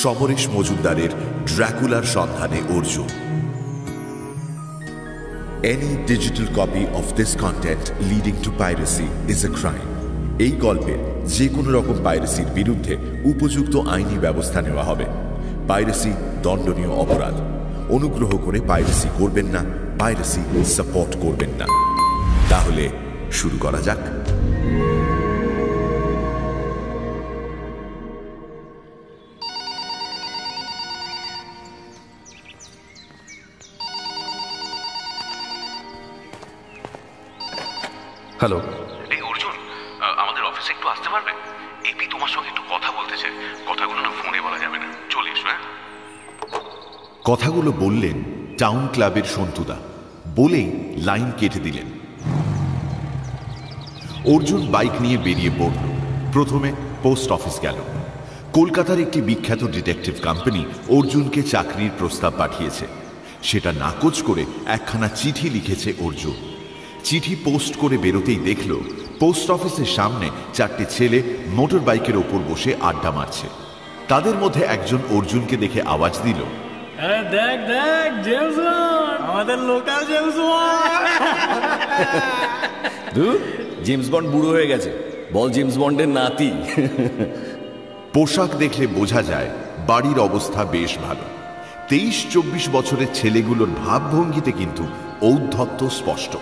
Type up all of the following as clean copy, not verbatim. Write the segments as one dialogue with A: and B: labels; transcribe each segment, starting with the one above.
A: সমরেশ মজুমদারের ড্র্যাকুলার সন্ধানে Arjun. Any digital copy of this content leading to piracy is a crime. এই গল্পের যে কোনো রকম পাইরেসির বিরুদ্ধে উপযুক্ত আইনি ব্যবস্থা নেওয়া হবে। পাইরেসি দণ্ডনীয় অপরাধ। অনুগ্রহ করে পাইরেসি করবেন না, পাইরেসি সাপোর্ট করবেন না। তাহলে শুরু করা যাক।
B: হ্যালো।
C: এই অর্জুন, আমাদের অফিসে একটু আসতে পারবে? এপি তোমার সঙ্গে একটু কথা বলতে চায়। কথাগুলো না ফোনে বলা যাবে না, চলে এসো। হ্যাঁ,
A: কথাগুলো বললেন টাউন ক্লাবের সন্তুদা, বলেই লাইন কেটে দিলেন। অর্জুন বাইক নিয়ে বেরিয়ে পড়ল। প্রথমে পোস্ট অফিস গেল। কলকাতার একটি বিখ্যাত ডিটেকটিভ কোম্পানি অর্জুনকে চাকরির প্রস্তাব পাঠিয়েছে। সেটা নাকচ করে একখানা চিঠি লিখেছে অর্জুন। চিঠি পোস্ট করে বেরোতেই দেখল পোস্ট অফিসের সামনে চারটে ছেলে মোটর বাইকের ওপর বসে আড্ডা মারছে। তাদের মধ্যে একজন অর্জুনকে দেখে আওয়াজ দিল,
D: দেখ দেখ জেমস বন্ড, আমাদের local James bond.
B: James bond বুড়ো হয়ে গেছে, বল জেমস বন্ডের নাতি।
A: পোশাক দেখলে বোঝা যায় বাড়ির অবস্থা বেশ ভালো। 23-24 বছরের ছেলেগুলোর ভাবভঙ্গিতে কিন্তু ঔদ্ধত্য স্পষ্ট।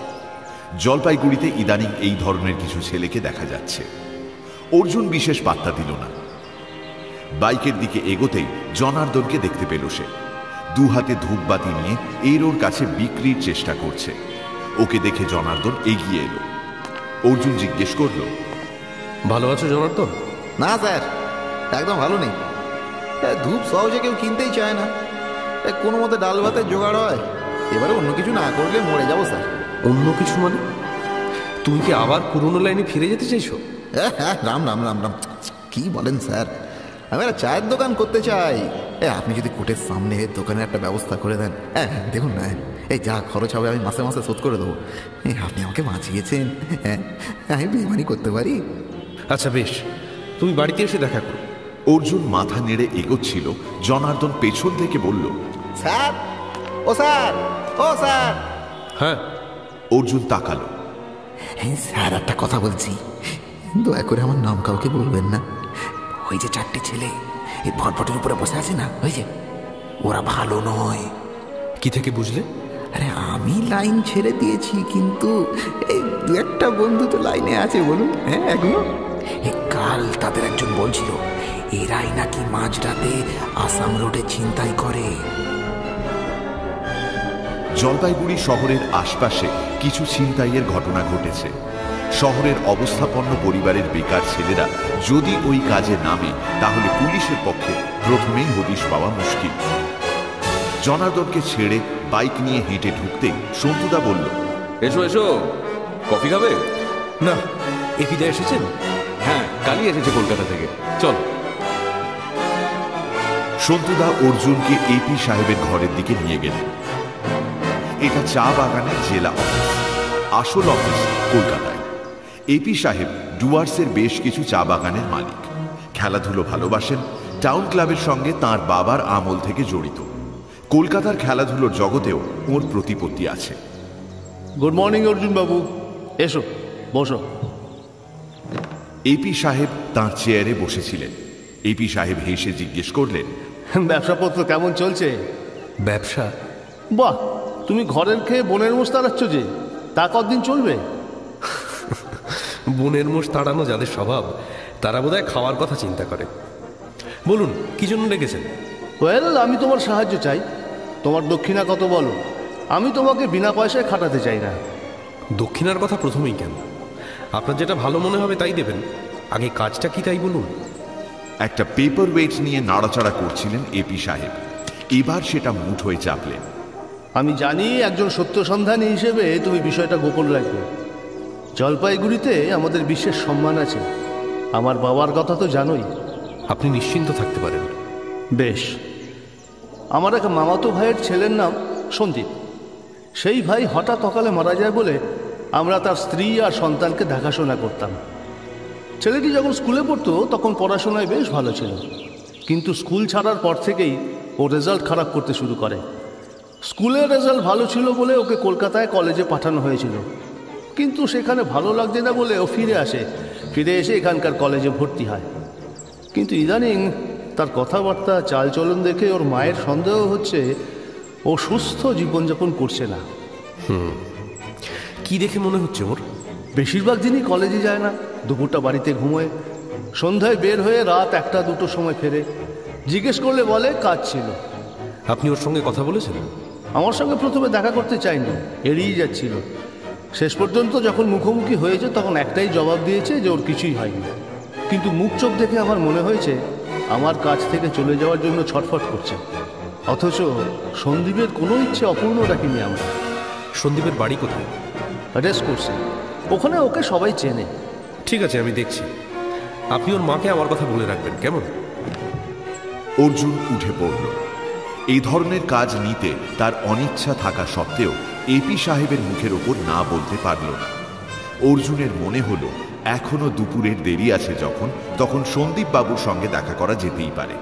A: জলপাইগুড়িতে ইদানিং এই ধরনের কিছু ছেলেকে দেখা যাচ্ছে। অর্জুন বিশেষ পাত্তা দিল না। বাইকের দিকে এগোতেই জনার্দনকে দেখতে পেল সে। দু হাতে ধূপবাতি নিয়ে ওর কাছে বিক্রির চেষ্টা করছে। ওকে দেখে জনার্দন এগিয়ে এলো। অর্জুন জিজ্ঞেস করল,
B: ভালো আছো জনার্দন?
E: না স্যার, একদম ভালো নেই। ধূপ সহজে কেউ কিনতেই চায় না। কোনো মতে ডাল ভাতের জোগাড় হয়। এবারে অন্য কিছু না করলে মরে যাবো স্যার।
B: অন্য কিছু মানে? তুমি কি আবার পুরনো লাইনে ফিরে যেতে চাইছো?
E: হ্যাঁ, রাম রাম রাম রাম, কি বলেন স্যার? আমি একটা চায়ের দোকান করতে চাই। আপনি যদি কোর্টের সামনে দোকানের একটা ব্যবস্থা করে দেন, হ্যাঁ দেখুন না, এই যা খরচ হবে আমি মাসে মাসে শোধ করে দেবো। আপনি আমাকে বাঁচিয়েছেন, হ্যাঁ আমি বেইমানি করতে পারি।
B: আচ্ছা বেশ, তুমি বাড়িতে এসে দেখা করো।
A: অর্জুন মাথা নেড়ে এগোচ্ছিল। জনার্দন পেছন থেকে বলল,
E: স্যার, ও স্যার, ও স্যার।
B: হ্যাঁ।
A: অর্জুন তাকালো।
E: হ্যাঁ স্যার, একটা কথা বলছি, দয়া করে আমার নাম কাউকে বলবেন না। ওই যে চারটে ছেলে এই ভটভটের উপরে বসে আছে না, ওই যে, ওরা ভালো নয়।
B: কি থেকে বুঝলে?
E: আরে আমি লাইন ছেড়ে দিয়েছি, কিন্তু এই দু একটা বন্ধু তো লাইনে আছে, বলুন। হ্যাঁ, এখনো এই কাল তাদের একজন বলছিল এরাই নাকি মাঝরাতে আসাম রোডে ছিনতাই করে।
A: জলপাইগুড়ি শহরের আশপাশে কিছু ছিনতাইয়ের ঘটনা ঘটেছে। শহরের অবস্থাপন্ন পরিবারের বেকার ছেলেরা যদি ওই কাজে নামে, তাহলে পুলিশের পক্ষে প্রথমেই হদিশ পাওয়া মুশকিল। জনার্দনকে ছেড়ে বাইক নিয়ে হেঁটে ঢুকতেই সন্তুদা বলল,
B: এসো এসো, কফি খাবে? না, এপিদা এসেছেন? হ্যাঁ, কালই এসেছে কলকাতা থেকে। চল।
A: সন্তুদা অর্জুনকে এপি সাহেবের ঘরের দিকে নিয়ে গেলেন। এটা চা বাগানের জেলা অফিস। আসল অফিস কলকাতায়। এপি সাহেব ডুয়ার্সের বেশ কিছু চা বাগানের মালিক। খেলাধুলো ভালোবাসেন। টাউন ক্লাবের সঙ্গে তার বাবার আমল থেকে জড়িত। কলকাতার খেলাধুলোর জগতেও ওর প্রতিপত্তি আছে।
D: গুড মর্নিং অর্জুন বাবু, এসো বসো।
A: এপি সাহেব তাঁর চেয়ারে বসেছিলেন। এপি সাহেব হেসে জিজ্ঞেস করলেন,
D: ব্যবসাপত্র কেমন চলছে?
B: ব্যবসা?
D: বাহ, তুমি ঘরের খেয়ে বোনের মোষ তাড়াচ্ছ যে, তা কতদিন চলবে?
B: বোনের মোষ তাড়ানো যাদের স্বভাব, তারা বোধহয় খাওয়ার কথা চিন্তা করে। বলুন, কি জন্য ডেকেছেন?
D: ওয়েল, আমি তোমার সাহায্য চাই। তোমার দক্ষিণা কত বলো? আমি তোমাকে বিনা পয়সায় খাটাতে চাই না।
B: দক্ষিণার কথা প্রথমেই কেন? আপনার যেটা ভালো মনে হবে তাই দেবেন। আগে কাজটা কি তাই বলুন।
A: একটা পেপার ওয়েট নিয়ে নাড়াচাড়া করছিলেন এপি সাহেব। এবার সেটা মুঠোয় চাপলেন।
D: আমি জানি একজন সত্যসন্ধানী হিসেবে তুমি বিষয়টা গোপন রাখবে। জলপাইগুড়িতে আমাদের বিশেষ সম্মান আছে। আমার বাবার কথা তো জানোই।
B: আপনি নিশ্চিন্ত থাকতে পারেন।
D: বেশ, আমার এক মামাতো ভাইয়ের ছেলের নাম সন্দীপ। সেই ভাই হঠাৎ অকালে মারা যায় বলে আমরা তার স্ত্রী আর সন্তানকে দেখাশোনা করতাম। ছেলেটি যখন স্কুলে পড়তো তখন পড়াশোনায় বেশ ভালো ছিল। কিন্তু স্কুল ছাড়ার পর থেকেই ও রেজাল্ট খারাপ করতে শুরু করে। স্কুলের রেজাল্ট ভালো ছিল বলে ওকে কলকাতায় কলেজে পাঠানো হয়েছিল, কিন্তু সেখানে ভালো লাগছে না বলে ও ফিরে আসে। ফিরে এসে এখানকার কলেজে ভর্তি হয়। কিন্তু ইদানিং তার কথাবার্তা চালচলন দেখে ওর মায়ের সন্দেহ হচ্ছে ও সুস্থ জীবনযাপন করছে না।
F: কি দেখে মনে হচ্ছে ওর?
D: বেশিরভাগ দিনই কলেজে যায় না, দুপুরটা বাড়িতে ঘুমোয়, সন্ধ্যায় বের হয়ে রাত 1-2 সময় ফেরে। জিজ্ঞেস করলে বলে কাজ ছিল।
F: আপনি ওর সঙ্গে কথা বলেছেন?
D: আমার সঙ্গে প্রথমে দেখা করতে চাইনি, এড়িয়ে যাচ্ছিল। শেষ পর্যন্ত যখন মুখোমুখি হয়েছে তখন একটাই জবাব দিয়েছে যে ওর কিছুই হয়নি। কিন্তু মুখ চোখ দেখে আমার মনে হয়েছে আমার কাছ থেকে চলে যাওয়ার জন্য ছটফট করছে। অথচ সন্দীপের কোনো ইচ্ছে অপূর্ণ রাখিনি আমরা।
F: সন্দীপের বাড়ি কোথায়?
D: রেস করছে, ওখানে ওকে সবাই চেনে।
F: ঠিক আছে, আমি দেখছি। আপনি ওর মাকে আমার কথা বলে রাখবেন, কেমন?
A: অর্জুন উঠে পড়ল। এই ধরনের কাজ নিতে তার অনিচ্ছা থাকা সত্ত্বেও এপি সাহেবের মুখের ওপর না বলতে পারল না। অর্জুনের মনে হলো এখনো দুপুরের দেরি আছে তখন সন্দীপ বাবুর সঙ্গে দেখা করা যেতেই পারে।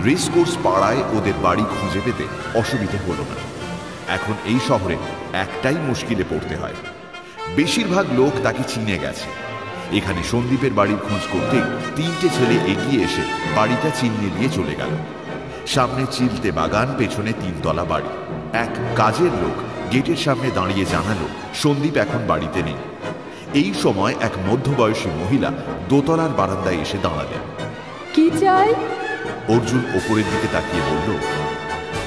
A: রেসকোর্স পাড়ায় ওদের বাড়ি খুঁজে পেতে অসুবিধে হলো না। এখন এই শহরে একটাই মুশকিলে পড়তে হয়, বেশিরভাগ লোক তাকে চিনে গেছে। এখানে সন্দীপের বাড়ির খোঁজ করতেই 3টে ছেলে এগিয়ে এসে বাড়িটা চিহ্নে দিয়ে চলে গেল। সামনে চিলতে বাগান, পেছনে 3 তলা বাড়ি। এক কাজের লোক গেটের সামনে দাঁড়িয়ে জানালো সন্দীপ এখন বাড়িতে নেই। এই সময় এক মধ্যবয়সী মহিলা দোতলার বারান্দায় এসে দাঁড়ালেন।
G: কি চাই?
A: অর্জুন ওপরের দিকে তাকিয়ে বলল,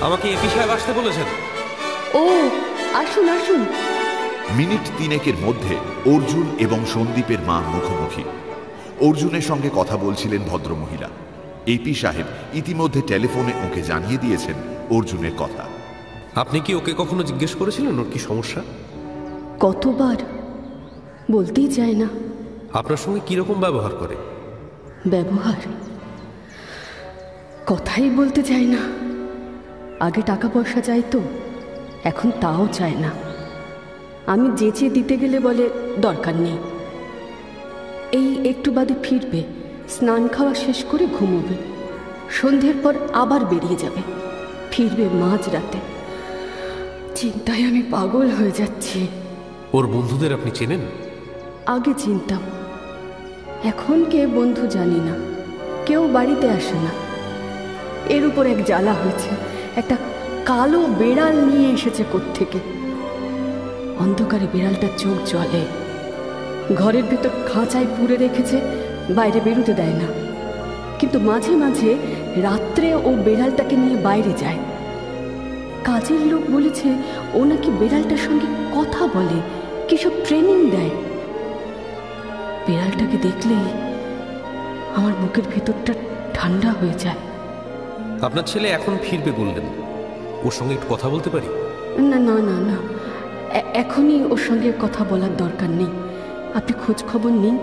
F: আমাকে এপি সাহেব আসতে বলেছেন।
G: ও, আসুন আসুন।
A: মিনিট 3-এর মধ্যে অর্জুন এবং সন্দীপের মা মুখোমুখি। অর্জুনের সঙ্গে কথা বলছিলেন ভদ্রমহিলা। এপি সাহেব ইতিমধ্যে টেলিফোনে ওকে জানিয়ে দিয়েছেন অর্জুনের কথা।
F: আপনি কি ওকে কখনো জিজ্ঞেস করেছিলেন ওর কি সমস্যা?
G: কতবার, বলতেই চায় না।
F: আপনার সঙ্গে কিরকম ব্যবহার করে?
G: ব্যবহার? কথাই বলতে চায় না। আগে টাকা পয়সা চাইতো, এখন তাও চায় না। আমি যেচে দিতে গেলে বলে দরকার নেই। এই একটু বাদে ফিরবে, স্নান খাওয়া শেষ করে ঘুমোবে, সন্ধ্যের পর আবার বেরিয়ে যাবে, ফিরবে মাঝরাতে। চিন্তায় আমি পাগল হয়ে যাচ্ছি।
F: ওর বন্ধুদের আপনি চেনেন?
G: আগে চিনতাম, এখন কে বন্ধু জানি না। কেউ বাড়িতে আসে না। এর উপর এক জ্বালা হয়েছে, একটা কালো বেড়াল নিয়ে এসেছে কোত্থেকে। অন্ধকারে বেড়ালটার চোখ জ্বলে, ঘরের ভেতর খাঁচায় পুরে রেখেছে, বাইরে বেরোতে দেয় না। কিন্তু মাঝে মাঝে রাত্রে ও বেড়ালটাকে নিয়ে বাইরে যায়। কাজের লোক বলেছে ও নাকি বেড়ালটার সঙ্গে কথা বলে, কিসব ট্রেনিং দেয়। বেড়ালটাকে দেখলেই আমার বুকের ভেতরটা ঠান্ডা হয়ে যায়।
F: আপনার ছেলে এখন ফিরবে বললেন, ওর সঙ্গে একটু কথা বলতে পারি?
G: না না না না, এখনই ওর সঙ্গে কথা বলার দরকার নেই। আপনি খোঁজ খবর নিন,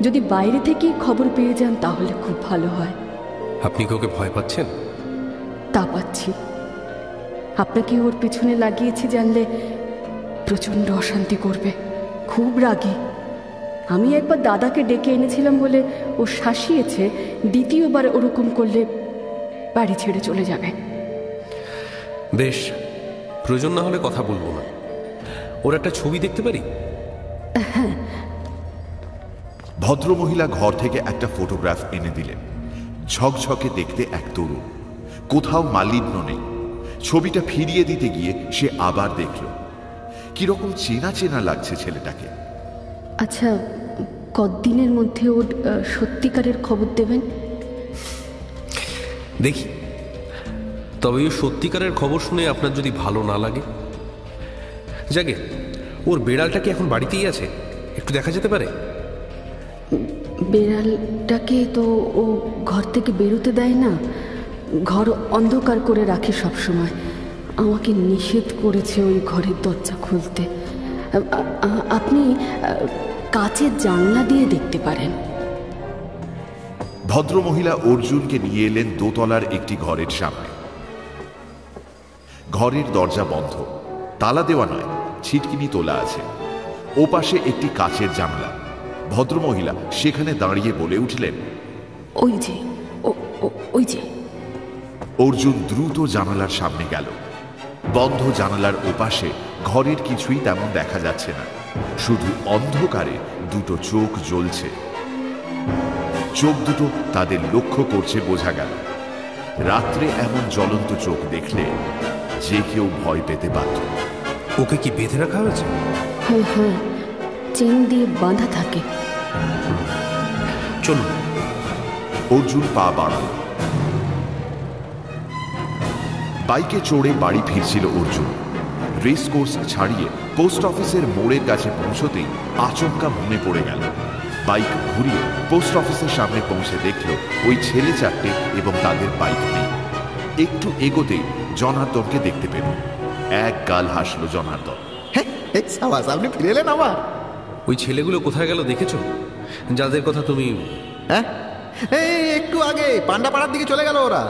G: যদি বাইরে থেকে খবর পেয়ে যান তাহলে খুব ভালো হয়।
F: আপনি কি ওকে ভয় পাচ্ছেন?
G: তা পাচ্ছি। আপনাকে ওর পেছনে লাগিয়েছি জানলে প্রচণ্ড অশান্তি করবে, খুব রাগী। আমি একবার দাদাকে ডেকে এনেছিলাম বলে ও শাসিয়েছে, দ্বিতীয়বার ওরকম করলে বাড়ি ছেড়ে চলে যাবে।
F: বেশ, প্রয়োজন না হলে কথা বলবো না। ওর একটা ছবি দেখতে পারি?
G: হ্যাঁ।
A: ভদ্রমহিলা ঘর থেকে একটা ফটোগ্রাফ এনে দিলেন। ঝকঝকে দেখতে এক তরুণ, কোথাও মালিন্য নেই। ছবিটা ফিরিয়ে দিতে গিয়ে সে আবার দেখল, কিরকম চেনা চেনা লাগছে ছেলেটাকে।
G: আচ্ছা, কতদিনের মধ্যে ওর সত্যিকারের খবর দেবেন?
F: দেখি, তবে ওই সত্যিকারের খবর শুনে আপনার যদি ভালো না লাগে, যাকে ওর বেড়ালটা কি এখন বাড়িতেই আছে? একটু দেখা যেতে পারে?
G: বেড়ালটাকে তো ও ঘর থেকে বেরোতে দেয় না, ঘর অন্ধকার করে রাখে সব সময়। আমাকে নিষেধ করেছে ওই ঘরের দরজা খুলতে। আপনি কাচের জানলা দিয়ে দেখতে পারেন।
A: ভদ্রমহিলা অর্জুনকে নিয়ে এলেন দোতলার একটি ঘরের সামনে। ঘরের দরজা বন্ধ, তালা দেওয়া নয়, ছিটকিনি তোলা আছে। ওপাশে একটি কাচের জানলা, ভদ্রমহিলা সেখানে দাঁড়িয়ে বলে উঠলেন,
G: ওই যে ওই যে।
A: অর্জুন দ্রুত জানালার সামনে গেল। বন্ধ জানালার ওপাশে ঘরের কিছুই তেমন দেখা যাচ্ছে না, শুধু অন্ধকারে দুটো চোখ জ্বলছে। চোখ দুটো তাদের লক্ষ্য করছে বোঝা গেল। রাত্রে এমন জ্বলন্ত চোখ দেখলে যে কেউ ভয় পেতে বাধ্য।
F: ওকে কি বেঁধে রাখা হয়েছে?
G: হ্যাঁ হ্যাঁ, চেন দিয়ে বাঁধা থাকে।
F: চলুন।
A: অর্জুন পা বাড়াল। বাইকে চড়ে বাড়ি ফিরছিল অর্জুন। রেস কোর্স ছাড়িয়ে পোস্ট অফিসের মোড়ের কাছে পৌঁছতেই আচমকা মনে পড়ে গেল। বাইক ঘুরিয়ে পোস্ট অফিসের সামনে পৌঁছে দেখল ওই ছেলে চারটে এবং তাদের বাইক নেই। একটু এগোতেই জনার্দনকে দেখতে পেল। এক গাল হাসলো জনার্দন।
E: আপনি ফিরে এলেন আবার?
F: ওই ছেলেগুলো কোথায় গেল দেখেছো, যাদের কথা তুমি?
E: হ্যাঁ, এই একটু আগে পান্ডাপাড়ার দিকে চলে গেল ওরা।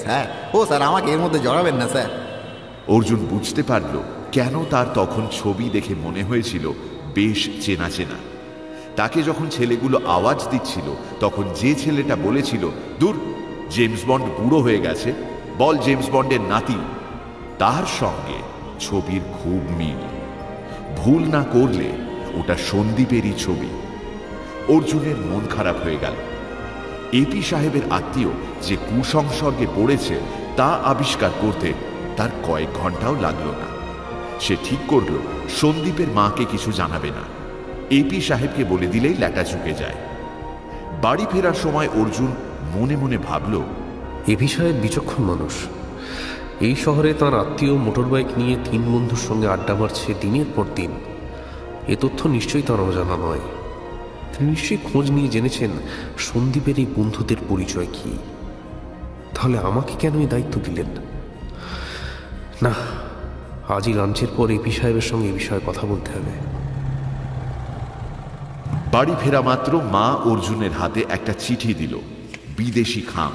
E: স্যার, ও স্যার, আমাকে এর মধ্যে জড়াবেন না স্যার।
A: অর্জুন বুঝতে পারল কেন তার তখন ছবি দেখে মনে হয়েছিল বেশ চেনা চেনা। তাকে যখন ছেলেগুলো আওয়াজ দিচ্ছিল তখন যে ছেলেটা বলেছিল, দূর, জেমস বন্ড বুড়ো হয়ে গেছে, বল জেমস বন্ডের নাতি, তার সঙ্গে ছবির খুব মিল। ভুল না করলে ওটা সন্দীপেরই ছবি। অর্জুনের মন খারাপ হয়ে গেল। এপি সাহেবের আত্মীয় যে কুসংসর্গে পড়েছে তা আবিষ্কার করতে তার কয়েক ঘন্টাও লাগলো না। সে ঠিক করল সন্দীপের মাকে কিছু জানাবে না, এপি সাহেবকে বলে দিলেই ল্যাটা চুকে যায়। বাড়ি ফেরার সময় অর্জুন মনে মনে ভাবল,
F: এপি সাহেব বিচক্ষণ মানুষ। এই শহরে তার আত্মীয় মোটরবাইক নিয়ে 3 বন্ধুর সঙ্গে আড্ডা মারছে দিনের পর দিন। এ তথ্য নিশ্চয়ই তার অজানা নয়। তিনি নিশ্চয়ই খোঁজ নিয়ে জেনেছেন সন্দীপের এই বন্ধুদের পরিচয় কি। তাহলে আমাকে কেন এই দায়িত্ব দিলেন? না, আজই লাঞ্চের পর এপি সাহেবের সঙ্গে এই বিষয়ে কথা বলতে হবে।
A: বাড়ি ফেরা মাত্র মা অর্জুনের হাতে একটা চিঠি দিল, বিদেশি খাম।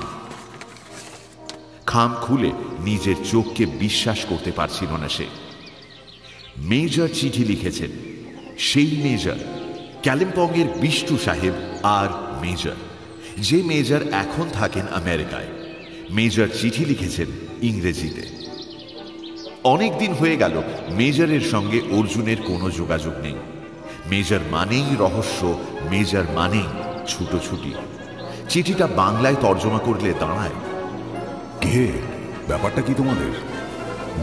A: খাম খুলে নিজের চোখকে বিশ্বাস করতে পারছিল না সে। মেজর চিঠি লিখেছেন, সেই মেজর, কালিম্পংয়ের বিষ্টু সাহেব আর মেজর, যে মেজর এখন থাকেন আমেরিকায়। মেজর চিঠি লিখেছেন ইংরেজিতে। অনেক দিন হয়ে গেল মেজরের সঙ্গে অর্জুনের কোনো যোগাযোগ নেই। মেজর মানেই রহস্য, মেজর মানেই ছুটোছুটি। চিঠিটা বাংলায় তর্জমা করলে দাঁড়ায়,
B: কে, ব্যাপারটা কি তোমাদের?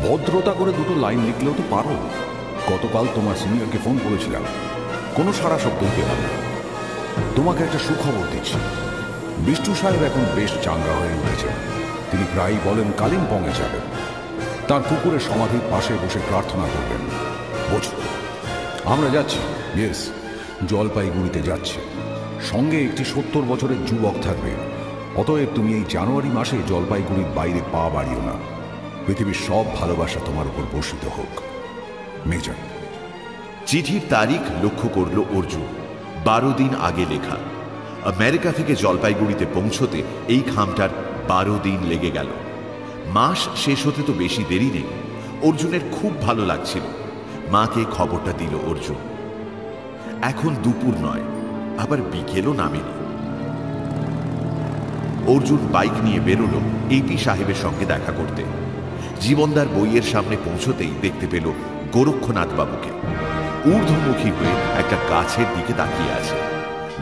B: ভদ্রতা করে দুটো লাইন লিখলেও তো পারো। গতকাল তোমার সিনিয়রকে ফোন করেছিলাম, কোনো সারা শব্দই পেলাম না। তোমাকে একটা সুখবর দিচ্ছি, বিষ্টু সাহেব এখন বেশ চাঙ্গা হয়ে উঠেছে। তিনি প্রায়ই বলেন কালিম্পংয়ে যাবেন, তার পুকুরের সমাধির পাশে বসে প্রার্থনা করবেন। বোঝো, আমরা যাচ্ছি, ইয়েস, জলপাইগুড়িতে যাচ্ছি। সঙ্গে একটি 70 বছরের যুবক থাকবে। অতএব তুমি এই জানুয়ারি মাসে জলপাইগুড়ির বাইরে পা বাড়িও না। পৃথিবীর সব ভালোবাসা তোমার উপর বর্ষিত হোক, মেজর।
A: চিঠির তারিখ লক্ষ্য করল অর্জুন, 12 দিন আগে লেখা। আমেরিকা থেকে জলপাইগুড়িতে পৌঁছতে এই খামটার 12 দিন লেগে গেল। মাস শেষ হতে তো বেশি দেরি নেই। অর্জুনের খুব ভালো লাগছিল। মাকে খবরটা দিল অর্জুন। এখন দুপুর নয়, আবার বিকেলও নামেনি। অর্জুন বাইক নিয়ে বেরোল এপি সাহেবের সঙ্গে দেখা করতে। জীবনদার বইয়ের সামনে পৌঁছতেই দেখতে পেল গোরক্ষনাথ বাবুকে। ঊর্ধ্বমুখী হয়ে একটা গাছের দিকে তাকিয়ে আছে,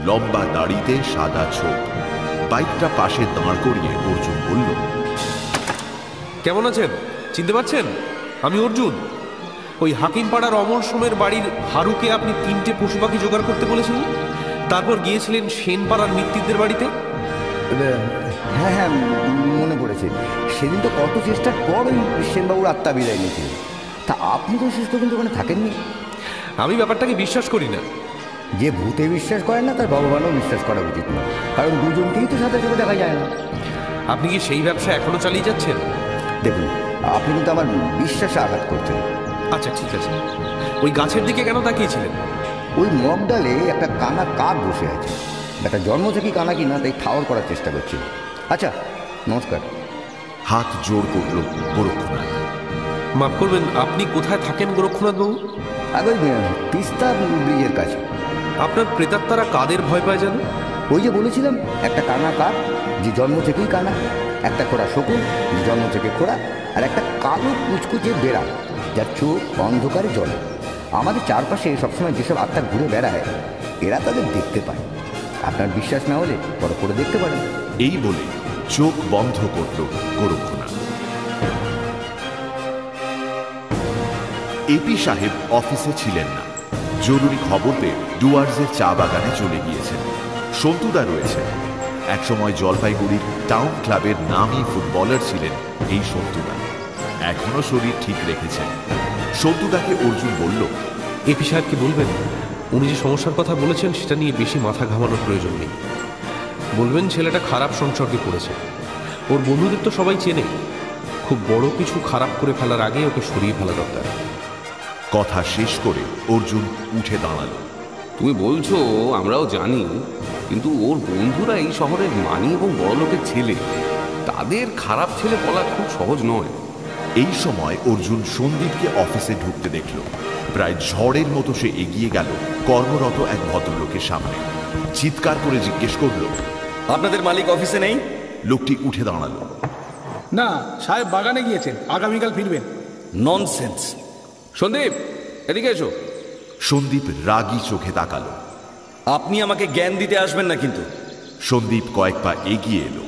A: লম্বা দাড়িতে, সাদা ছোপ। বাইকটা পাশে দাঁড় করিয়ে অর্জুন বলল,
F: কেমন আছেন? চিনতে পারছেন? আমি অর্জুন। ওই হাকিমপাড়ার অমর সোমের বাড়ির হারুকে আপনি 3টে পশু পাখি জোগাড় করতে বলেছিলেন, তারপর গিয়েছিলেন সেনপাড়ার মিত্তিরদের বাড়িতে।
H: হ্যাঁ হ্যাঁ, মনে পড়েছে। সেদিন তো কত চেষ্টার পর ওই সেনবাবুর আত্মা বিদায় নিয়েছিল। তা আপনি তো শেষ পর্যন্ত ওখানে থাকেননি।
F: আমি ব্যাপারটাকে বিশ্বাস করি না।
H: যে ভূতে বিশ্বাস করেন না তার ভগবানও বিশ্বাস করা উচিত না, কারণ দুজনকেই তো সাথে চোখে দেখা যায় না।
F: আপনি কি সেই ব্যবসা এখনো চালিয়ে যাচ্ছেন?
H: দেখুন, আপনি কিন্তু আমার বিশ্বাসে আঘাত করছেন।
F: আচ্ছা ঠিক আছে, ওই গাছের দিকে কেন তাকিয়েছিলেন?
H: ওই মগডালে একটা কানা কাক বসে আছে। একটা জন্ম থেকে কানা কিনা, তাই ঠাওর করার চেষ্টা করছি। আচ্ছা, নমস্কার।
A: হাত জোর করল গোরক্ষনাথ।
F: মাফ করবেন, আপনি কোথায় থাকেন গোরক্ষনাথ বাবু?
H: আগে তিস্তা ব্রিজের কাছে।
F: আপনার প্রেতাত্মারা কাদের ভয় পায় জানো?
H: ওই যে বলেছিলাম, একটা কানা কাক যে জন্ম থেকেই কানা, একটা খোড়া শকুন যে জন্ম থেকে খোড়া, আর একটা কালো কুচকুচে বেড়াল যার চোখ অন্ধকারে জ্বলে। আমাদের চারপাশে সবসময় যেসব আত্মা ঘুরে বেড়ায় এরা তাদের দেখতে পায়। আপনার বিশ্বাস না হলে বড় করে দেখতে পারেন।
A: এই বলে চোখ বন্ধ করল গোরক্ষনাথ। এপি সাহেব অফিসে ছিলেন না। জরুরি খবর পেয়ে ডুয়ার্সের চা বাগানে চলে গিয়েছেন। সন্তুদা রয়েছে। একসময় জলপাইগুড়ির টাউন ক্লাবের নামী ফুটবলার ছিলেন এই সন্তুদা। এখনো শরীর ঠিক রেখেছেন। সন্তুদাকে অর্জুন বলল,
F: এপি সাহেবকে বলবেন উনি যে সমস্যার কথা বলেছেন সেটা নিয়ে বেশি মাথা ঘামানোর প্রয়োজন নেই। বলবেন ছেলেটা খারাপ সংসর্গে পড়েছে, ওর বন্ধুদের তো সবাই চেনে, খুব বড় কিছু খারাপ করে ফেলার আগে ওকে সরিয়ে ফেলা দরকার।
A: কথা শেষ করে অর্জুন উঠে দাঁড়াল।
C: তুমি বলছো আমরাও জানি, কিন্তু ওর বন্ধুরা এই শহরের মানি এবং বড় লোকের ছেলে, তাদের খারাপ ছেলে বলা খুব সহজ নয়।
A: এই সময় অর্জুন সন্দীপকে অফিসে ঢুকতে দেখল। প্রায় ঝড়ের মতো সে এগিয়ে গেল কর্মরত এক ভদ্রলোকের সামনে। চিৎকার করে জিজ্ঞেস করল,
I: আপনাদের মালিক অফিসে নেই?
A: লোকটি উঠে দাঁড়ালো।
J: না, সাহেব বাগানে গিয়েছেন, আগামীকাল ফিরবেন।
I: ননসেন্স। সন্দীপ, এদিকে এসো।
A: সন্দীপ রাগী চোখে তাকালো।
I: আপনি আমাকে জ্ঞান দিতে আসবেন না কিন্তু।
A: সন্দীপ কয়েক পা এগিয়ে এলো।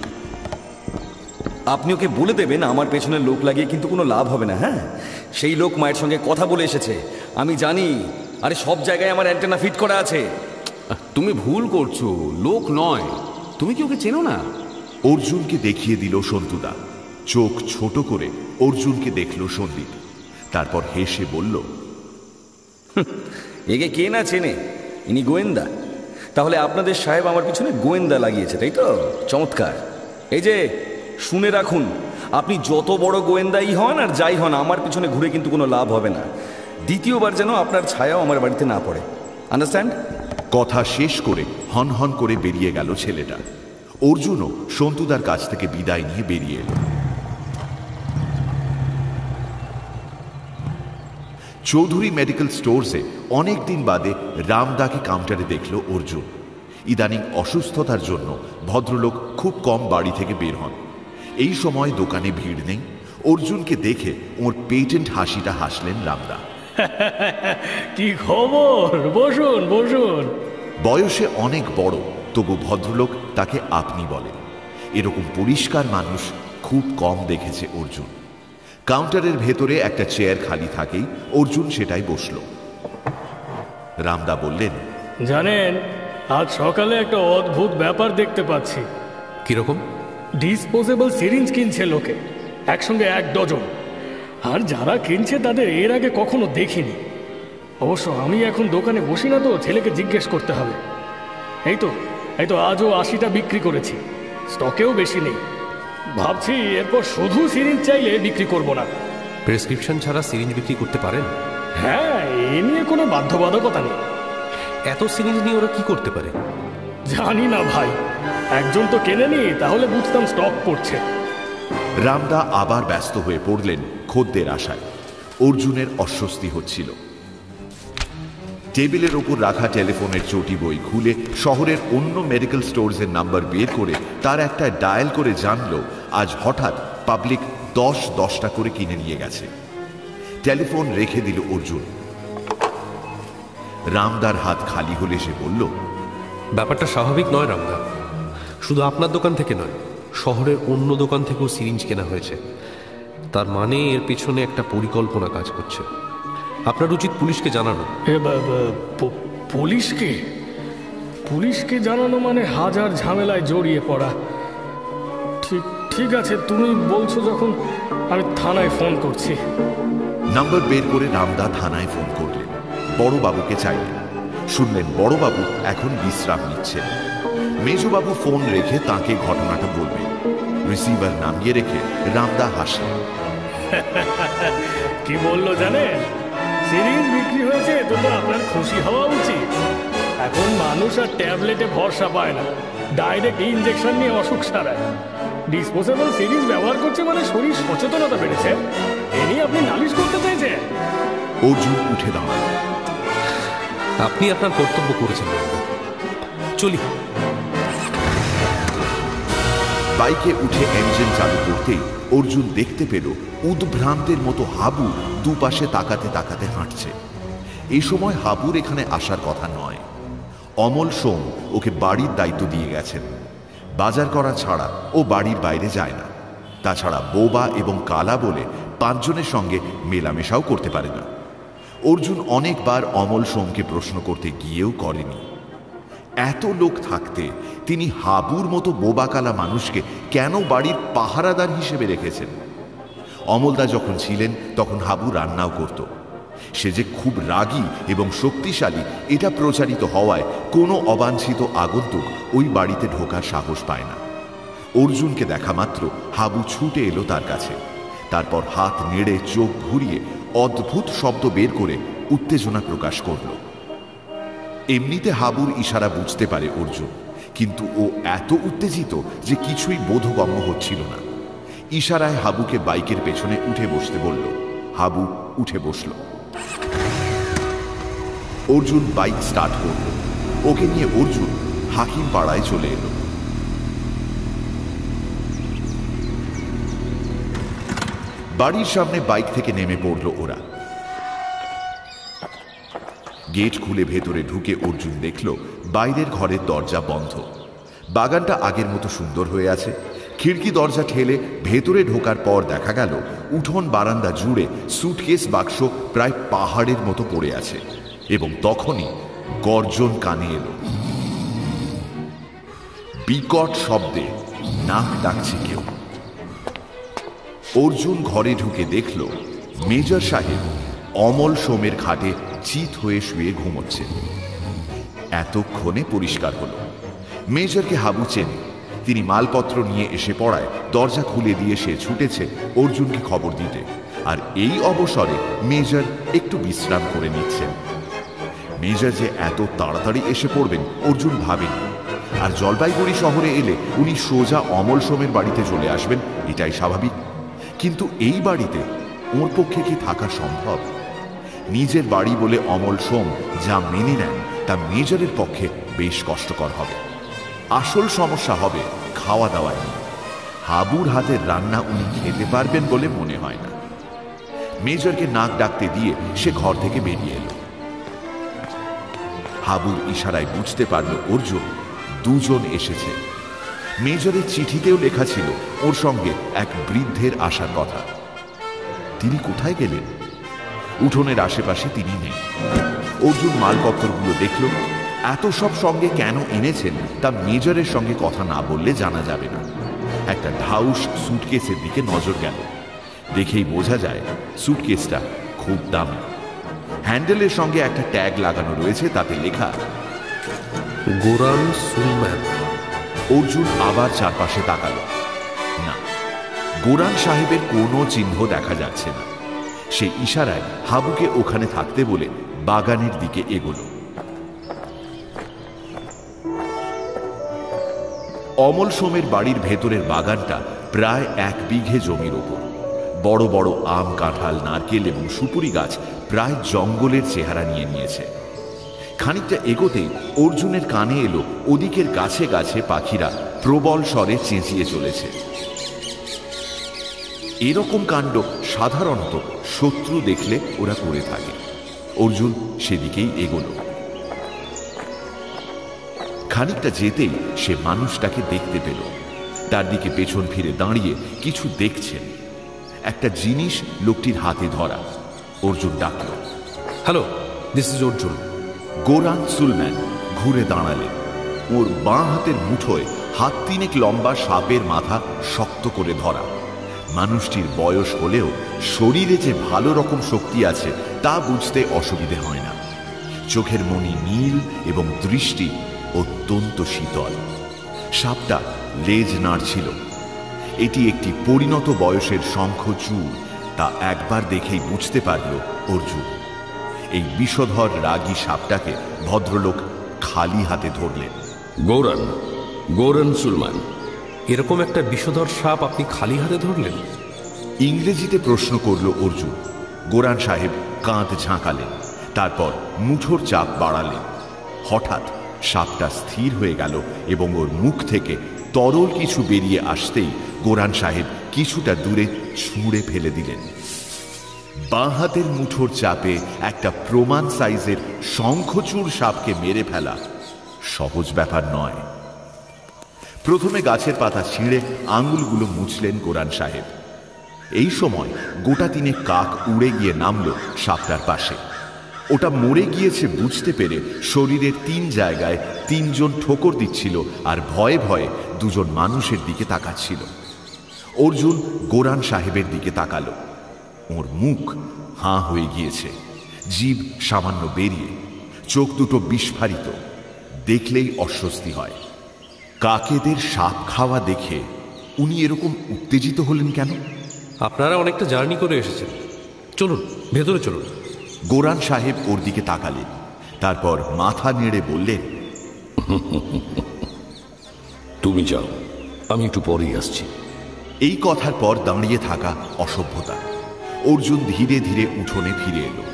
I: আপনি ওকে বলে দেবেন আমার পেছনে লোক লাগিয়ে কিন্তু কোনো লাভ হবে না। হ্যাঁ, সেই লোক মায়ের সঙ্গে কথা বলে এসেছে, আমি জানি। আরে সব জায়গায় আমার অ্যান্টেনা ফিট করা আছে।
C: তুমি ভুল করছো, লোক নয়। তুমি কি ওকে চেনো না?
A: অর্জুনকে দেখিয়ে দিল সন্তুদা। চোখ ছোট করে অর্জুনকে দেখল সন্দীপ। তারপর হেসে বলল,
I: একে কে না চেনে? ইনি গোয়েন্দা। তাহলে আপনাদের সাহেব আমার পিছনে গোয়েন্দা লাগিয়েছে, তাই তো? চমৎকার। এই যে শুনে রাখুন, আপনি যত বড় গোয়েন্দাই হন আর যাই হন, আমার পিছনে ঘুরে কিন্তু কোনো লাভ হবে না। দ্বিতীয়বার যেন আপনার ছায়াও আমার বাড়িতে না পড়ে। আন্ডারস্ট্যান্ড?
A: কথা শেষ করে হন হন করে বেরিয়ে গেল ছেলেটা। অর্জুনও সন্তুদার কাছ থেকে বিদায় নিয়ে বেরিয়ে এল। চৌধুরী মেডিকেল স্টোরসে অনেকদিন বাদে রামদাকে কাউন্টারে দেখল অর্জুন। ইদানিং অসুস্থতার জন্য ভদ্রলোক খুব কম বাড়ি থেকে বের হন। এই সময় দোকানে ভিড় নেই। অর্জুনকে দেখে ওর পেটেন্ট হাসিটা হাসলেন রামদা।
K: কি খবর? বসুন বসুন।
A: বয়সে অনেক বড়, তবু ভদ্রলোক তাকে আপনি বলেন। এরকম পরিষ্কার মানুষ খুব কম দেখেছে অর্জুন। কাউন্টারের ভেতরে একটা চেয়ার খালি থাকেই অর্জুন সেটাই বসল। রামদা বললেন,
K: জানেন, আজ সকালে একটা অদ্ভুত ব্যাপার দেখতে পাচ্ছি।
F: কিরকম?
K: ডিসপোজেবল সিরিঞ্জ কিনছে লোকে, একসঙ্গে 1 ডজন। আর যারা কিনছে তাদের এর আগে কখনো দেখিনি। অবশ্য আমি এখন দোকানে বসি না, তো ছেলেকে জিজ্ঞেস করতে হবে। এই তো আজও 80টা বিক্রি করেছি, স্টকেও বেশি নেই। ভাবছি এরপর শুধু সিরিঞ্জ চাইলে বিক্রি করব না।
F: প্রেসক্রিপশন ছাড়া সিরিঞ্জ বিক্রি করতে পারেন?
K: হ্যাঁ, এ নিয়ে কোনো বাধ্যবাধকতা নেই।
F: এত সিরিঞ্জ নিয়ে ওরা কি করতে পারে
K: জানি না ভাই, একজন তো কেনেনি, তাহলে বুঝতাম স্টক পড়ছে।
A: রামদা আবার ব্যস্ত হয়ে পড়লেন খদ্দের আশায়। অর্জুনের অস্বস্তি হচ্ছিল। টেবিলের ওপর রাখা টেলিফোনের চটি বই খুলে শহরের অন্য মেডিকেল স্টোরসের নাম্বার বের করে তার একটা ডায়াল করে জানল আজ হঠাৎ পাবলিক 10-10টা করে কিনে নিয়ে গেছে। টেলিফোন রেখে দিল অর্জুন। রামদার হাত খালি হলে সে বলল,
F: ব্যাপারটা স্বাভাবিক নয় রামদা। শুধু আপনার দোকান থেকে নয়, শহরের অন্য দোকান থেকেও সিরিঞ্জ কেনা হয়েছে। তার মানে এর পিছনে একটা পরিকল্পনা কাজ করছে। আপনার উচিত পুলিশকে জানানো।
K: পুলিশকে জানানো মানে হাজার ঝামেলায় জড়িয়ে পড়া। ঠিক আছে, তুমি বলছো যখন, আমি থানায় ফোন করছি।
A: নাম্বার বের করে রামদা থানায় ফোন করলেন। বড়বাবুকে চাইলেন। শুনলেন বড়বাবু এখন বিশ্রাম নিচ্ছেন। মেজবাবু ফোন রেখে তাকে ঘটনাটা বলবেন। রিসিভার নামিয়ে রেখে রামদা হাসলেন।
K: কি বললো জানেন? সিরিঞ্জ বিক্রি হয়েছে, তো আপনার খুশি হওয়া উচিত। এখন মানুষ আর ট্যাবলেটে ভরসা পায় না, ডাইরেক্ট ইনজেকশন নিয়ে অসুখ সারায়। ডিসপোজেবল সিরিঞ্জ ব্যবহার করছে মানে শরীর সচেতনতা বেড়েছে। এ নিয়ে আপনি নালিশ করতে চাইছেন?
A: অর্জুন উঠে দাঁড়াল।
F: আপনি আপনার কর্তব্য করেছেন। চলি।
A: বাইকে উঠে ইঞ্জিন চালু করতেই অর্জুন দেখতে পেল উদ্ভ্রান্তের মতো হাবু দুপাশে তাকাতে তাকাতে হাঁটছে। এই সময় হাবুর এখানে আসার কথা নয়। অমল সোম ওকে বাড়ির দায়িত্ব দিয়ে গেছেন। বাজার করা ছাড়া ও বাড়ির বাইরে যায় না। তাছাড়া বোবা এবং কালা বলে 5 জনের সঙ্গে মেলামেশাও করতে পারে না। অর্জুন অনেকবার অমল সোমকে প্রশ্ন করতে গিয়েও করেনি। এত লোক থাকতে তিনি হাবুর মতো বোবা কালা মানুষকে কেন বাড়ির পাহারাদার হিসেবে রেখেছেন? অমলদা যখন ছিলেন তখন হাবু রান্নাও করত। সে যে খুব রাগী এবং শক্তিশালী এটা প্রচারিত হওয়ায় কোনো অবাঞ্ছিত আগন্তুক ওই বাড়িতে ঢোকার সাহস পায় না। অর্জুনকে দেখা মাত্র হাবু ছুটে এলো তার কাছে। তারপর হাত নেড়ে চোখ ঘুরিয়ে অদ্ভুত শব্দ বের করে উত্তেজনা প্রকাশ করল। এমনিতে হাবুর ইশারা বুঝতে পারে অর্জুন, কিন্তু ও এত উত্তেজিত যে কিছুই বোধগম্য হচ্ছিল না। ইশারায় হাবুকে বাইকের পেছনে উঠে বসতে বলল। হাবু উঠে বসল। অর্জুন বাইক স্টার্ট করল। ওকে নিয়ে অর্জুন হাকিম পাড়ায় চলে এলো। বাড়ির সামনে বাইক থেকে নেমে পড়ল ওরা। গেট খুলে ভেতরে ঢুকে অর্জুন দেখল বাইরের ঘরের দরজা বন্ধ। বাগানটা আগের মতো সুন্দর হয়ে আছে। খিড়কি দরজা ঠেলে ভেতরে ঢোকার পর দেখা গেল উঠোন বারান্দা জুড়ে সুটকেস বাক্স প্রায় পাহাড়ের মতো পড়ে আছে। এবং তখনই গর্জন কানে এলো। বিকট শব্দে নাক ডাকছে কেউ। অর্জুন ঘরে ঢুকে দেখল মেজর সাহেব অমল সোমের খাটে চিত হয়ে শুয়ে ঘুমোচ্ছে। এতক্ষণে পরিষ্কার হলো মেজরকে হাবু চেনে। তিনি মালপত্র নিয়ে এসে পড়ায় দরজা খুলে দিয়ে সে ছুটেছে অর্জুনকে খবর দিতে। আর এই অবসরে মেজর একটু বিশ্রাম করে নিচ্ছেন। মেজর যে এত তাড়াতাড়ি এসে পড়বেন অর্জুন ভাবেনি। আর জলপাইগুড়ি শহরে এলে উনি সোজা অমল সোমের বাড়িতে চলে আসবেন, এটাই স্বাভাবিক। কিন্তু এই বাড়িতে ওর পক্ষে কি থাকা সম্ভব? নিজের বাড়ি বলে অমল সোম যা মেনে নেন তা মেজরের পক্ষে বেশ কষ্টকর হবে। আসল সমস্যা হবে খাওয়া দাওয়ায়। হাবুর হাতের রান্না উনি খেতে পারবেন বলে মনে হয় না। মেজরকে নাক ডাকতে দিয়ে সে ঘর থেকে বেরিয়ে এলো। হাবুর ইশারায় বুঝতে পারল অর্জুন 2 জন এসেছে। মেজরের চিঠিতেও লেখা ছিল ওর সঙ্গে এক বৃদ্ধের আসার কথা। তিনি কোথায় গেলেন? উঠোনের আশেপাশে তিনি নেই। অর্জুন মালপত্রগুলো দেখল। এত সব সঙ্গে কেন এনেছেন তা মেজরের সঙ্গে কথা না বললে জানা যাবে না। একটা ঢাউস সুটকেসের দিকে নজর গেল। দেখেই বোঝা যায় সুটকেসটা খুব দামি। হ্যান্ডেলের সঙ্গে একটা ট্যাগ লাগানো রয়েছে, তাতে লেখা
F: গোরান সুলম্যান।
A: অর্জুন আবার চারপাশে তাকাল। না, গোরান সাহেবের কোনো চিহ্ন দেখা যাচ্ছে না। সে ইশারায় হাবুকে ওখানে থাকতে বলে বাগানের দিকে এগোলো। অমল সোমের বাড়ির ভেতরের বাগানটা প্রায় 1 বিঘে জমির ওপর। বড় বড় আম, কাঁঠাল, নারকেল এবং সুপুরি গাছ প্রায় জঙ্গলের চেহারা নিয়ে নিয়েছে। খানিকটা এগোতেই অর্জুনের কানে এলো ওদিকের গাছে গাছে পাখিরা প্রবল স্বরে চেঁচিয়ে চলেছে। এরকম কাণ্ড সাধারণত শত্রু দেখলে ওরা করে থাকে। অর্জুন সেদিকেই এগোলো। খানিকটা যেতেই সে মানুষটাকে দেখতে পেল। তার দিকে পেছন ফিরে দাঁড়িয়ে কিছু দেখছেন। একটা জিনিস লোকটির হাতে ধরা। অর্জুন ডাকল,
F: হ্যালো, দিস ইজ অর্জুন।
A: গোরান সুলম্যান ঘুরে দাঁড়ালেন। ওর বাঁ হাতের মুঠোয় 1.5 হাত লম্বা সাপের মাথা শক্ত করে ধরা। মানুষটির বয়স হলেও শরীরে যে ভালো রকম শক্তি আছে তা বুঝতে অসুবিধে হয় না। চোখের মণি নীল এবং দৃষ্টি অত্যন্ত শীতল। সাপটা লেজ নাড়ছিল। এটি একটি পরিণত বয়সের শঙ্খচূড়, তা একবার দেখেই বুঝতে পারল অর্জুন। এই বিষধর রাগী সাপটাকে ভদ্রলোক খালি হাতে ধরলেন।
C: গোরান সুলমান।
F: এরকম একটা বিষধর সাপ আপনি খালি হাতে ধরলেন?
A: ইংরেজিতে প্রশ্ন করল অর্জুন। গোরান সাহেব কাঁধ ঝাঁকালেন। তারপর মুঠোর চাপ বাড়ালেন। হঠাৎ সাপটা স্থির হয়ে গেল এবং ওর মুখ থেকে তরল কিছু বেরিয়ে আসতেই গোরান সাহেব কিছুটা দূরে ছুঁড়ে ফেলে দিলেন। বাঁ হাতের মুঠোর চাপে একটা প্রমাণ সাইজের শঙ্খচূড় সাপকে মেরে ফেলা সহজ ব্যাপার নয়। প্রথমে গাছের পাতা ছিঁড়ে আঙুলগুলো মুছলেন গোরান সাহেব। এই সময় গোটা তিনে কাক উড়ে গিয়ে নামল সাপটার পাশে। ওটা মরে গিয়েছে বুঝতে পেরে শরীরের 3 জায়গায় 3 জন ঠোকর দিচ্ছিল আর ভয়ে ভয়ে 2 জন মানুষের দিকে তাকাচ্ছিল। অর্জুন গোরান সাহেবের দিকে তাকালো। ওর মুখ হাঁ হয়ে গিয়েছে, জিভ সামান্য বেরিয়ে, চোখ দুটো বিস্ফারিত। দেখলেই অস্বস্তি হয়। কাকেদের সাপ খাওয়া দেখে উনি এরকম উত্তেজিত হলেন কেন?
F: আপনারা অনেকটা জার্নি করে এসেছেন, চলুন ভেতরে চলুন।
A: গোরান সাহেব ওর দিকে তাকালেন, তারপর মাথা নেড়ে বললেন,
B: তুমি যাও, আমি একটু পরেই আসছি।
A: এই কথার পর দাঁড়িয়ে থাকা অসভ্যতা। অর্জুন ধীরে ধীরে উঠোনে ফিরে এলো,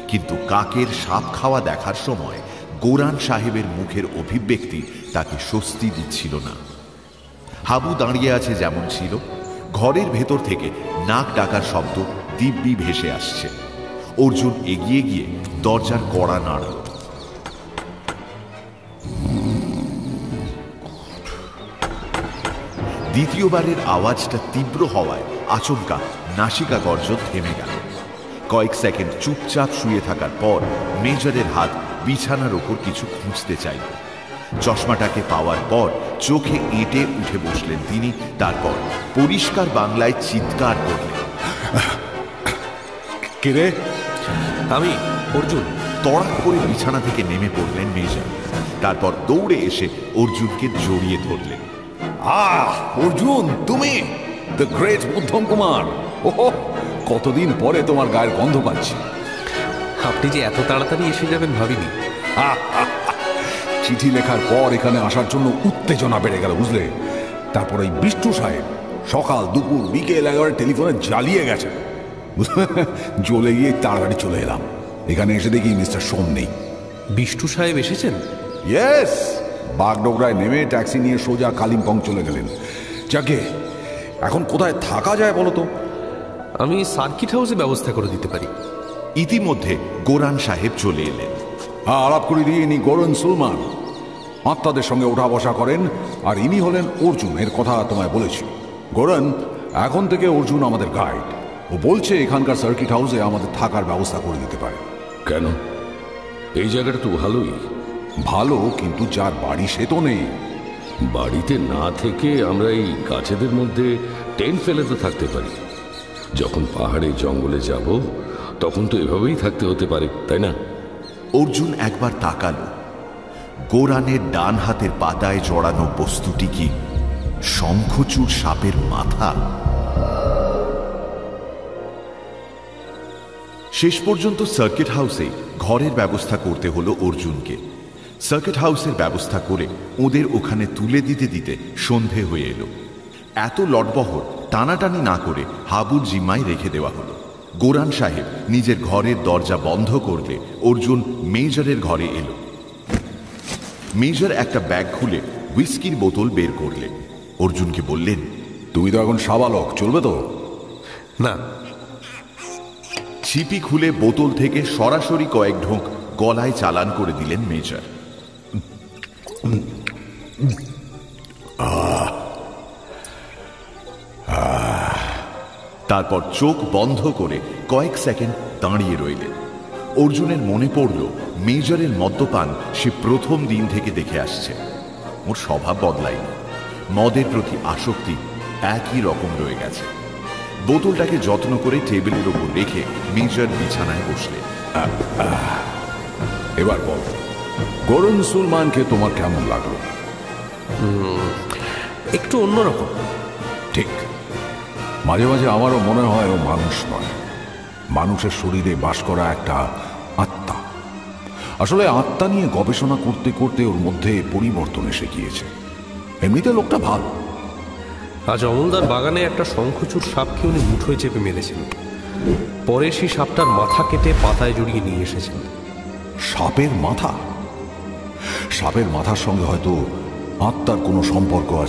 A: কিন্তু কাকের সাপ খাওয়া দেখার সময় গোরান সাহেবের মুখের অভিব্যক্তি তাকে স্বস্তি দিচ্ছিল না। হাবু দাঁড়িয়ে আছে যেমন ছিল, ঘরের ভেতর থেকে নাক ডাকার শব্দ দিব্যি ভেসে আসছে। অর্জুন এগিয়ে গিয়ে দরজার কড়া নাড়ল। দ্বিতীয়বারের আওয়াজটা তীব্র হওয়ায় আচমকা নাসিকা গর্জন থেমে গেল। কয়েক সেকেন্ড চুপচাপ শুয়ে থাকার পর মেজরের হাত বিছানার ওপর কিছু খুঁজতে চাইল। চশমাটাকে পাওয়ার পর চোখে এঁটে উঠে বসলেন তিনি। তারপর পরিষ্কার বাংলায় চিৎকার করলেন,
B: কে রে?
F: আমি অর্জুন।
A: তড়াক করে বিছানা থেকে নেমে পড়লেন মেজর। তারপর দৌড়ে এসে অর্জুনকে জড়িয়ে ধরলেন।
B: অর্জুন, তুমি দ্য গ্রেট মধ্যম কুমার। ওহো, কতদিন পরে তোমার গায়ের গন্ধ পাচ্ছি।
F: আপনি যে এত তাড়াতাড়ি এসে যাবেন ভাবিনি।
B: চিঠি লেখার পর এখানে আসার জন্য উত্তেজনা বেড়ে গেল, বুঝলে? তারপর এই বিষ্টু সাহেব সকাল দুপুর বিকেল একেবারে টেলিফোনে জ্বালিয়ে গেছে। জ্বলে গিয়ে তাড়াতাড়ি চলে এলাম। এখানে এসে দেখি মিস্টার সোম নেই।
F: বিষ্টু সাহেব এসেছেন?
B: ইয়েস, বাগডোগরায় নেমে ট্যাক্সি নিয়ে সোজা কালিম্পং চলে গেলেন। যাকে এখন কোথায় থাকা যায় বলো তো?
F: আমি সার্কিট হাউসে ব্যবস্থা করে দিতে পারি।
A: ইতিমধ্যে গোরান সাহেব চলে এলেন।
B: আলাপ করে দিয়ে ইনি গোরন সুলমান, আত্মাদের সঙ্গে ওঠা বসা করেন। আর ইনি হলেন অর্জুন, এর কথা তোমায় বলেছি। গোরন, এখন থেকে অর্জুন আমাদের গাইড। ও বলছে এখানকার সার্কিট হাউসে আমাদের থাকার ব্যবস্থা করে দিতে পারে।
L: কেন? এই জায়গাটা তো ভালোই।
B: ভালো, কিন্তু যার বাড়ি সে তো নেই।
L: বাড়িতে না থেকে আমরা এই গাছেদের মধ্যে টেন্ট ফেলে তো থাকতে পারি। যখন পাহাড়ে জঙ্গলে যাব তখন তো এভাবেই থাকতে হতে পারে, তাই না?
A: অর্জুন একবার তাকালো। গোরানের ডান হাতের পাতায় জড়ানো বস্তুটি কি শঙ্খচূড় সাপের মাথা? শেষ পর্যন্ত সার্কিট হাউসে ঘরের ব্যবস্থা করতে হলো অর্জুনকে। সার্কিট হাউসের ব্যবস্থা করে ওদের ওখানে তুলে দিতে দিতে সন্ধে হয়ে এলো। এত লটবহর টানাটানি না করে হাবুর জিম্মায় রেখে দেওয়া হলো। গোরান সাহেব নিজের ঘরের দরজা বন্ধ করলে অর্জুন মেজরের ঘরে এলো। মেজর একটা ব্যাগ খুলে হুইস্কির বোতল বের করলেন। অর্জুনকে বললেন,
B: তুমি তো এখন সাবালক, চলবে তো?
F: না।
A: ছিপি খুলে বোতল থেকে সরাসরি কয়েক ঢোক গলায় চালান করে দিলেন মেজর। তারপর চোখ বন্ধ করে কয়েক সেকেন্ড দাঁড়িয়ে রইলেন। অর্জুনের মনে পড়ল মেজরের মদ্যপান সে প্রথম দিন থেকে দেখে আসছে। ওর স্বভাব বদলায়নি, মদের প্রতি আসক্তি একই রকম রয়ে গেছে। বোতলটাকে যত্ন করে টেবিলের ওপর রেখে মেজর বিছানায় বসলেন।
B: এবার বল, গোরন সুলমানকে তোমার কেমন লাগলো?
F: একটু অন্যরকম।
B: ঠিক, মাঝে মাঝে আমারও মনে হয় ও মানুষ নয়, মানুষের শরীরে বাস করা একটা আত্মা। আসলে আত্মা নিয়ে গবেষণা করতে করতে ওর মধ্যে পরিবর্তন এসে গিয়েছে। এমনিতে লোকটা ভালো।
F: আজ অমলদার বাগানে একটা শঙ্খচূড় সাপকে উনি মুঠোয় চেপে মেরেছেন। পরে সেই সাপটার মাথা কেটে পাতায় জড়িয়ে নিয়ে এসেছেন।
B: সাপের মাথা? সাপের মাথার সঙ্গে হয়তো আত্মার কোনো সম্পর্ক আছে।